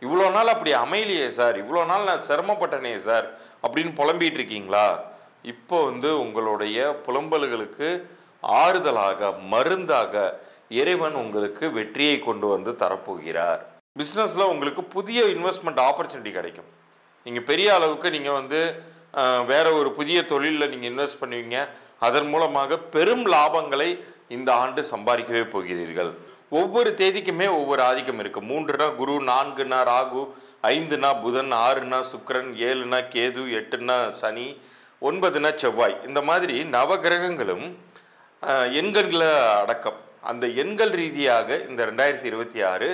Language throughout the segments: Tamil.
இவ்வளோ நாள் அப்படி அமையலையே சார், இவ்வளோ நாள் நான் சிரமப்பட்டனே சார் அப்படின்னு புலம்பிட்டு இருக்கீங்களா? இப்போ உங்களுடைய புலம்பல்களுக்கு ஆறுதலாக, மருந்தாக இறைவன் உங்களுக்கு வெற்றியை கொண்டு தரப்போகிறார். பிஸ்னஸில் உங்களுக்கு புதிய இன்வெஸ்ட்மெண்ட் ஆப்பர்ச்சுனிட்டி கிடைக்கும். நீங்கள் பெரிய அளவுக்கு நீங்கள் வேற ஒரு புதிய தொழிலில் நீங்கள் இன்வெஸ்ட் பண்ணுவீங்க. அதன் மூலமாக பெரும் லாபங்களை இந்த ஆண்டு சம்பாதிக்கவே போகிறீர்கள். ஒவ்வொரு தேதிக்குமே ஒவ்வொரு ஆதிக்கம் இருக்கு. 3னா குரு, 4னா ராகு, 5னா புதன், 6னா சுக்கிரன், 7னா கேது, 8னா சனி, 9னா செவ்வாய். இந்த மாதிரி நவகிரகங்களும் எண்களை அடக்கம். அந்த எண்கள் ரீதியாக இந்த 2026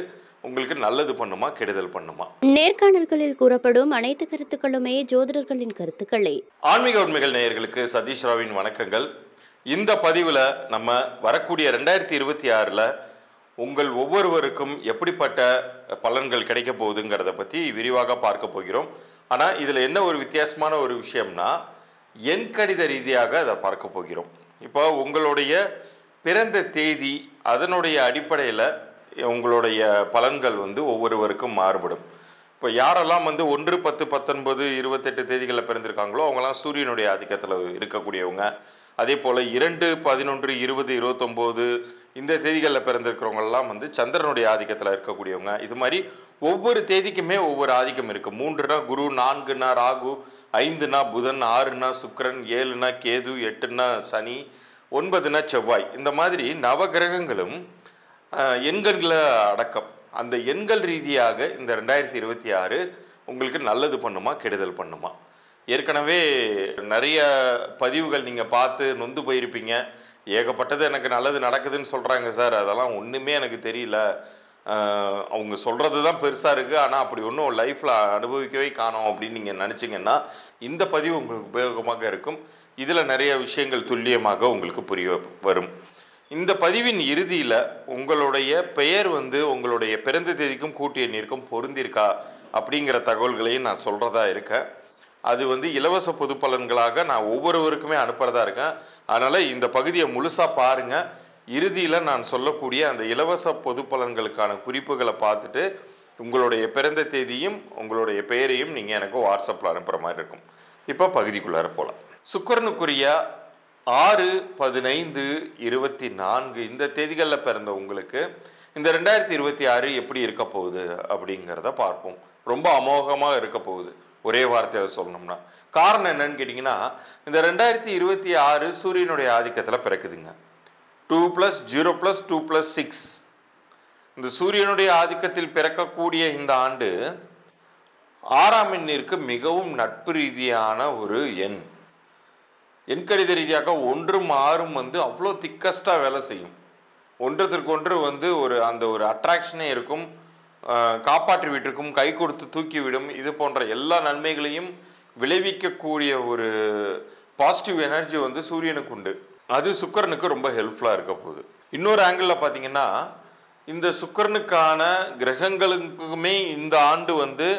உங்களுக்கு நல்லது பண்ணுமா, கெடுதல் பண்ணுமா? நேர்காணல்களில் கூறப்படும் அனைத்து கருத்துக்களுமே ஜோதிடர்களின் கருத்துக்களே. ஆன்மீக உண்மைகள் நேயர்களுக்கு சதீஷ் ராவின் வணக்கங்கள். இந்த பதிவில் நம்ம வரக்கூடிய 2026 உங்கள் ஒவ்வொருவருக்கும் எப்படிப்பட்ட பலன்கள் கிடைக்க போகுதுங்கிறத பற்றி விரிவாக பார்க்க போகிறோம். ஆனால் இதில் என்ன ஒரு வித்தியாசமான ஒரு விஷயம்னா, எண் கணித ரீதியாக அதை பார்க்க போகிறோம். இப்போ உங்களுடைய பிறந்த தேதி, அதனுடைய அடிப்படையில் உங்களுடைய பலன்கள் ஒவ்வொருவருக்கும் மாறுபடும். இப்போ யாரெல்லாம் 1, 10, 19, 28 தேதிகளில் பிறந்திருக்காங்களோ அவங்களாம் சூரியனுடைய ஆதிக்கத்தில் இருக்கக்கூடியவங்க. அதே போல் 2, 11, 20, 29 இந்த தேதிகளில் பிறந்திருக்கிறவங்கெல்லாம் சந்திரனுடைய ஆதிக்கத்தில் இருக்கக்கூடியவங்க. இது மாதிரி ஒவ்வொரு தேதிக்குமே ஒவ்வொரு ஆதிக்கம் இருக்குது. 3னா குரு, 4னா ராகு, 5னா புதன், 6னா சுக்கிரன், 7னா கேது, 8னா சனி, 9னா செவ்வாய். இந்த மாதிரி நவகிரகங்களும் எண்களை அடக்கம். அந்த எண்கள் ரீதியாக இந்த 2026 உங்களுக்கு நல்லது பண்ணுமா, கெடுதல் பண்ணுமா? ஏற்கனவே நிறைய பதிவுகள் நீங்கள் பார்த்து நொந்து போயிருப்பீங்க. ஏகப்பட்டது எனக்கு நல்லது நடக்குதுன்னு சொல்கிறாங்க சார், அதெல்லாம் ஒன்றுமே எனக்கு தெரியல, அவங்க சொல்கிறது தான் பெருசாக இருக்குது, ஆனால் அப்படி ஒன்றும் லைஃப்பில் அனுபவிக்கவே காணோம் அப்படின்னு நீங்கள் நினச்சிங்கன்னா இந்த பதிவு உங்களுக்கு உபயோகமாக இருக்கும். இதில் நிறைய விஷயங்கள் துல்லியமாக உங்களுக்கு புரிய வரும். இந்த பதிவின் இறுதியில் உங்களுடைய பெயர் உங்களுடைய பிறந்த தேதிக்கும் கூட்டு எண்ணிற்கும் பொருந்திருக்கா அப்படிங்கிற தகவல்களையும் நான் சொல்கிறதா இருக்கேன். அது இலவச பொது பலன்களாக நான் ஒவ்வொருவருக்குமே அனுப்புகிறதா இருக்கேன். அதனால் இந்த பகுதியை முழுசாக பாருங்கள். இறுதியில் நான் சொல்லக்கூடிய அந்த இலவச பொது பலன்களுக்கான குறிப்புகளை பார்த்துட்டு உங்களுடைய பிறந்த தேதியும் உங்களுடைய பெயரையும் நீங்கள் எனக்கு வாட்ஸ்அப்பில் அனுப்புகிற மாதிரி இருக்கும். இப்போ பகுதிக்குள்ளார போகலாம். சுக்கிரனுக்குரிய 6, 15, 24 இந்த தேதிகளில் பிறந்த உங்களுக்கு இந்த 2026 எப்படி இருக்க போகுது அப்படிங்கிறத பார்ப்போம். ரொம்ப அமோகமாக இருக்க போகுது, ஒரே வார்த்தையில் சொல்லணும்னா. காரணம் என்னன்னு கேட்டிங்கன்னா, இந்த 2026 சூரியனுடைய ஆதிக்கத்தில் பிறக்குதுங்க. 2+0+2+6 இந்த சூரியனுடைய ஆதிக்கத்தில் பிறக்கக்கூடிய இந்த ஆண்டு 6ஆம் எண்ணிற்கு மிகவும் நட்பு ரீதியான ஒரு எண். எண்கணித ரீதியாக 1ம் 6ம் அவ்வளோ திக்கஸ்டாக வேலை செய்யும். ஒன்றத்திற்கொன்று ஒரு அட்ராக்ஷனே இருக்கும், காப்பாற்றி விட்டிருக்கும், கை கொடுத்து தூக்கிவிடும். இது போன்ற எல்லா நன்மைகளையும் விளைவிக்கக்கூடிய ஒரு பாசிட்டிவ் எனர்ஜி சூரியனுக்கு உண்டு. அது சுக்கிரனுக்கு ரொம்ப ஹெல்ப்ஃபுல்லாக இருக்க போகுது. இன்னொரு ஆங்கிளில் பார்த்தீங்கன்னா, இந்த சுக்கிரனுக்கான கிரகங்களுக்குமே இந்த ஆண்டு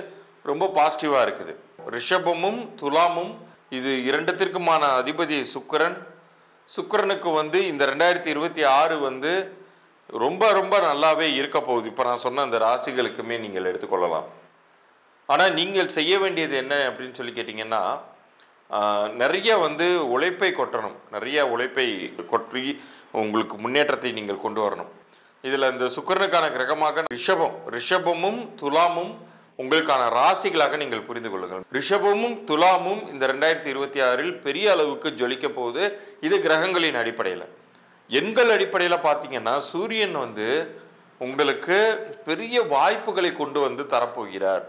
ரொம்ப பாசிட்டிவாக இருக்குது. ரிஷபமும் துலாமும் இது இரண்டுத்திற்குமான அதிபதி சுக்கிரன். சுக்கிரனுக்கு இந்த 2026 ரொம்ப ரொம்ப நல்லாவே இருக்க போகுது. இப்போ நான் சொன்ன அந்த ராசிகளுக்குமே நீங்கள் எடுத்துக்கொள்ளலாம். ஆனால் நீங்கள் செய்ய வேண்டியது என்ன அப்படின்னு சொல்லி கேட்டிங்கன்னா, நிறைய உழைப்பை கொட்டணும். நிறைய உழைப்பை கொட்டி உங்களுக்கு முன்னேற்றத்தை நீங்கள் கொண்டு வரணும். இதில் இந்த சுக்கிரனுக்கான கிரகமாக ரிஷபமும் துலாமும் உங்களுக்கான ராசிகளாக நீங்கள் புரிந்து கொள்ளுங்கள். ரிஷபமும் துலாமும் இந்த 2026 பெரிய அளவுக்கு ஜொலிக்க போகுது. இது கிரகங்களின் அடிப்படையில். எண்கள் அடிப்படையில் பார்த்தீங்கன்னா, சூரியன் உங்களுக்கு பெரிய வாய்ப்புகளை கொண்டு தரப்போகிறார்.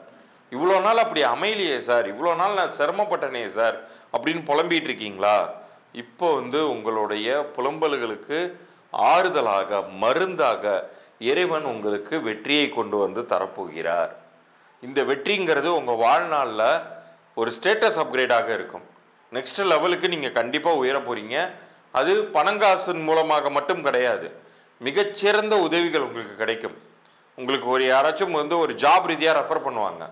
இவ்வளோ நாள் அப்படி அமையலையே சார், இவ்வளோ நாள் நான் சிரமப்பட்டனே சார் அப்படின்னு புலம்பிட்டு இருக்கீங்களா? இப்போ உங்களுடைய புலம்பல்களுக்கு ஆறுதலாக, மருந்தாக இறைவன் உங்களுக்கு வெற்றியை கொண்டு தரப்போகிறார். இந்த வெற்றிங்கிறது உங்கள் வாழ்நாளில் ஒரு ஸ்டேட்டஸ் அப்கிரேடாக இருக்கும். நெக்ஸ்ட் லெவலுக்கு நீங்கள் கண்டிப்பாக உயர போகிறீங்க. அது பணங்காசின் மூலமாக மட்டும் கிடையாது, மிகச்சிறந்த உதவிகள் உங்களுக்கு கிடைக்கும். உங்களுக்கு யாராச்சும் ஒரு ஜாப் ரீதியாக ரெஃபர் பண்ணுவாங்க.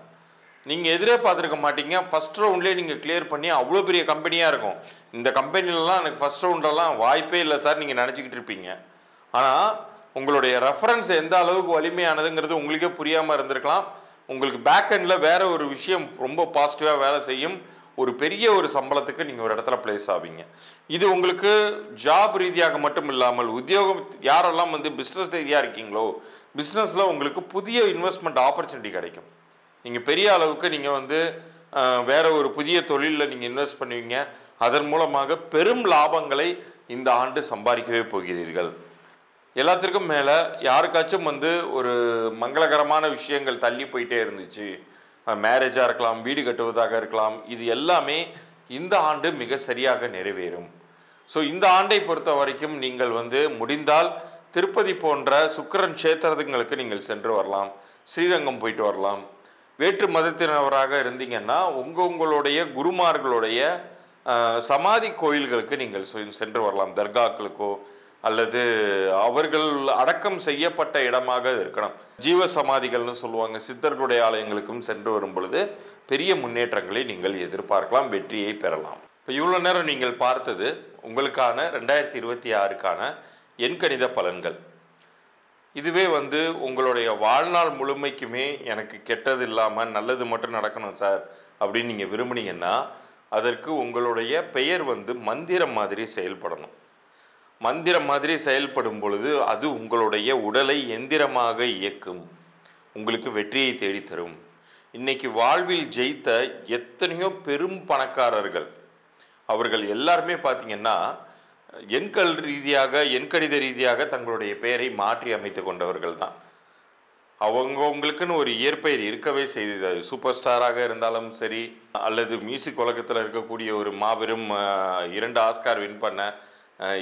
நீங்கள் எதிரே பார்த்துருக்க மாட்டீங்க. ஃபஸ்ட் ரவுண்ட்லேயே நீங்கள் கிளியர் பண்ணி அவ்வளோ பெரிய கம்பெனியாக இருக்கும். இந்த கம்பெனிலலாம் எனக்கு ஃபஸ்ட் ரவுண்டெல்லாம் வாய்ப்பே இல்லை சார் நீங்கள் நினச்சிக்கிட்டு இருப்பீங்க. ஆனால் உங்களுடைய ரெஃபரன்ஸ் எந்த அளவுக்கு வலிமையானதுங்கிறது உங்களுக்கே புரியாமல் இருந்திருக்கலாம். உங்களுக்கு பேக் எண்டில் வேற ஒரு விஷயம் ரொம்ப பாசிட்டிவாக வேலை செய்யும். ஒரு பெரிய ஒரு சம்பளத்துக்கு நீங்கள் ஒரு இடத்துல பிளேஸ் ஆவீங்க. இது உங்களுக்கு ஜாப் ரீதியாக மட்டும் இல்லாமல் உத்தியோகம் யாரெல்லாம் வந்து பிஸ்னஸ் ரீதியாக இருக்கீங்களோ, பிஸ்னஸில் உங்களுக்கு புதிய இன்வெஸ்ட்மெண்ட் ஆப்பர்ச்சுனிட்டி கிடைக்கும். நீங்கள் பெரிய அளவுக்கு நீங்கள் வந்து வேற ஒரு புதிய தொழிலில் நீங்கள் இன்வெஸ்ட் பண்ணுவீங்க. அதன் மூலமாக பெரும் லாபங்களை இந்த ஆண்டு சம்பாதிக்கவே போகிறீர்கள். எல்லாத்திற்கும் மேலே யாருக்காச்சும் வந்து ஒரு மங்களகரமான விஷயங்கள் தள்ளி போயிட்டே இருந்துச்சு, மேரேஜாக இருக்கலாம், வீடு கட்டுவதாக இருக்கலாம், இது எல்லாமே இந்த ஆண்டு மிக சரியாக நிறைவேறும். ஸோ இந்த ஆண்டை பொறுத்த வரைக்கும் நீங்கள் வந்து முடிந்தால் திருப்பதி போன்ற சுக்கிரன் கஷேத்திரங்களுக்கு நீங்கள் சென்று வரலாம், ஸ்ரீரங்கம் போயிட்டு வரலாம். வேற்று மதத்தினவராக இருந்தீங்கன்னா உங்களுடைய குருமார்களுடைய சமாதி கோயில்களுக்கு நீங்கள் சென்று வரலாம், தர்காக்களுக்கோ அல்லது அவர்கள் அடக்கம் செய்யப்பட்ட இடமாக இருக்கணும். ஜீவ சமாதிகள்னு சொல்லுவாங்க, சித்தர்களுடைய ஆலயங்களுக்கும் சென்று வரும் பொழுது பெரிய முன்னேற்றங்களை நீங்கள் எதிர்பார்க்கலாம், வெற்றியை பெறலாம். இப்போ இவ்வளோ நேரம் நீங்கள் பார்த்தது உங்களுக்கான 2026க்கான எண்கணித பலன்கள். இதுவே வந்து உங்களுடைய வாழ்நாள் முழுமைக்குமே எனக்கு கெட்டது இல்லாமல் நல்லது மட்டும் நடக்கணும் சார் அப்படின்னு நீங்கள் விரும்புனீங்கன்னா அதற்கு உங்களுடைய பெயர் வந்து மந்திரம் மாதிரி செயல்படணும். மந்திரம் மாதிரி செயல்படும் பொழுது அது உங்களுடைய உடலை எந்திரமாக இயக்கும், உங்களுக்கு வெற்றியை தேடித்தரும். இன்னைக்கு வாழ்வில் ஜெயித்த எத்தனையோ பெரும் பணக்காரர்கள் அவர்கள் எல்லாருமே பார்த்தீங்கன்னா எண்கணித ரீதியாக தங்களுடைய பெயரை மாற்றி அமைத்து கொண்டவர்கள் தான். அவங்களுக்குன்னு ஒரு இயற்பெயர் இருக்கவே செய்தது. சூப்பர் ஸ்டாராக இருந்தாலும் சரி, அல்லது மியூசிக் உலகத்தில் இருக்கக்கூடிய ஒரு மாபெரும் 2 ஆஸ்கார் வின் பண்ண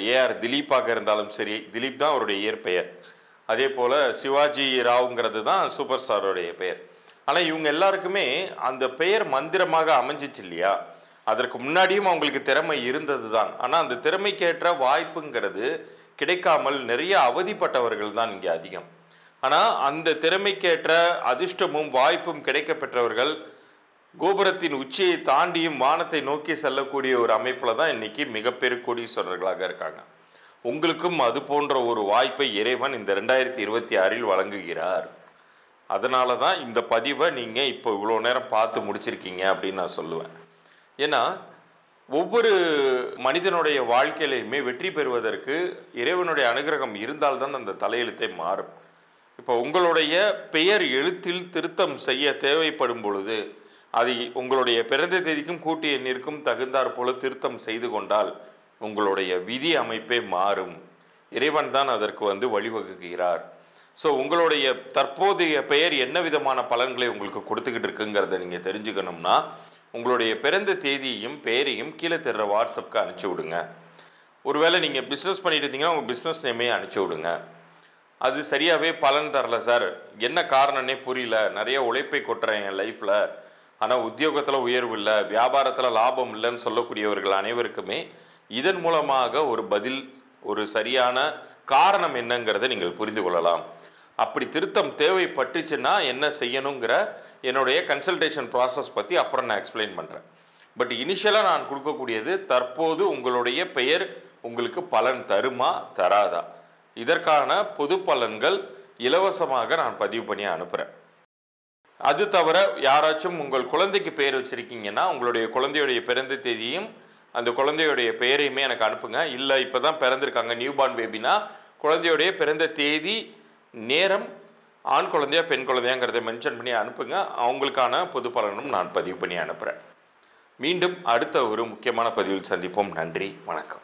ஏஆர் திலீப்பாக இருந்தாலும் சரி, திலீப் தான் அவருடைய இயற்பெயர். அதே போல் சிவாஜி ராவ்ங்கிறது தான் சூப்பர் ஸ்டாரோடைய பெயர். ஆனால் இவங்க எல்லாருக்குமே அந்த பெயர் மந்திரமாக அமைஞ்சிச்சு இல்லையா? அதற்கு முன்னாடியும் அவங்களுக்கு திறமை இருந்தது தான். ஆனால் அந்த திறமைக்கேற்ற வாய்ப்புங்கிறது கிடைக்காமல் நிறைய அவதிப்பட்டவர்கள் தான் இங்கே அதிகம். ஆனால் அந்த திறமைக்கேற்ற அதிர்ஷ்டமும் வாய்ப்பும் கிடைக்க பெற்றவர்கள் கோபுரத்தின் உச்சியை தாண்டியும் வானத்தை நோக்கி செல்லக்கூடிய ஒரு அமைப்பில் தான் இன்னைக்கு மிகப்பெரிய கோடீஸ்வரர்களாக இருக்காங்க. உங்களுக்கும் அது போன்ற ஒரு வாய்ப்பை இறைவன் இந்த 2026 வழங்குகிறார். அதனால தான் இந்த பதிவை நீங்கள் இப்போ இவ்வளோ நேரம் பார்த்து முடிச்சிருக்கீங்க அப்படின்னு நான் சொல்லுவேன். ஏன்னா ஒவ்வொரு மனிதனுடைய வாழ்க்கையிலையுமே வெற்றி பெறுவதற்கு இறைவனுடைய அனுகிரகம் இருந்தால்தான் அந்த தலையெழுத்தை மாறும். இப்போ உங்களுடைய பெயர் எழுத்தில் திருத்தம் செய்ய தேவைப்படும் பொழுது அதை உங்களுடைய பிறந்த தேதிக்கும் கூட்டு எண்ணிற்கும் தகுந்தாற் போல திருத்தம் செய்து கொண்டால் உங்களுடைய விதி அமைப்பே மாறும். இறைவன் தான் அதற்கு வந்து வழிவகுக்கிறார். ஸோ உங்களுடைய தற்போதைய பெயர் என்ன விதமான பலன்களை உங்களுக்கு கொடுத்துக்கிட்டு இருக்குங்கிறத நீங்கள் தெரிஞ்சுக்கணும்னா உங்களுடைய பிறந்த தேதியையும் பெயரையும் கீழே தர்ற வாட்ஸ்அப்புக்கு அனுப்பிச்சி விடுங்க. ஒருவேளை நீங்கள் பிஸ்னஸ் பண்ணிட்டு இருந்தீங்கன்னா உங்கள் பிஸ்னஸ் நேமையை அனுப்பிச்சி விடுங்க. அது சரியாகவே பலன் தரல சார், என்ன காரணம்னே புரியல, நிறைய உழைப்பை கொட்டுறேன் என் லைஃப்பில், ஆனால் உத்தியோகத்தில் உயர்வு இல்லை, வியாபாரத்தில் லாபம் இல்லைன்னு சொல்லக்கூடியவர்கள் அனைவருக்குமே இதன் மூலமாக ஒரு பதில், ஒரு சரியான காரணம் என்னங்கிறத நீங்கள் புரிந்து கொள்ளலாம். அப்படி திருத்தம் தேவைப்பட்டுச்சுன்னா என்ன செய்யணுங்கிற என்னுடைய கன்சல்டேஷன் ப்ராசஸ் பற்றி அப்புறம் நான் எக்ஸ்பிளைன் பண்ணுறேன். பட் இனிஷியலாக நான் கொடுக்கக்கூடியது தற்போது உங்களுடைய பெயர் உங்களுக்கு பலன் தருமா தராதா, இதற்கான பொது பலன்கள் இலவசமாக நான் பதிவு பண்ணி அனுப்புகிறேன். அது தவிர யாராச்சும் உங்கள் குழந்தைக்கு பெயர் வச்சுருக்கீங்கன்னா உங்களுடைய குழந்தையுடைய பிறந்த தேதியும் அந்த குழந்தையுடைய பெயரையுமே எனக்கு அனுப்புங்க. இல்லை இப்போ தான் பிறந்திருக்காங்க நியூபார்ன் பேபினா குழந்தையுடைய பிறந்த தேதி, நேரம், ஆண் குழந்தையா பெண் குழந்தையாங்கிறத மென்ஷன் பண்ணி அனுப்புங்க. அவங்களுக்கான பொது பலனும் நான் பதிவு பண்ணி அனுப்புகிறேன். மீண்டும் அடுத்த ஒரு முக்கியமான பதிவில் சந்திப்போம். நன்றி, வணக்கம்.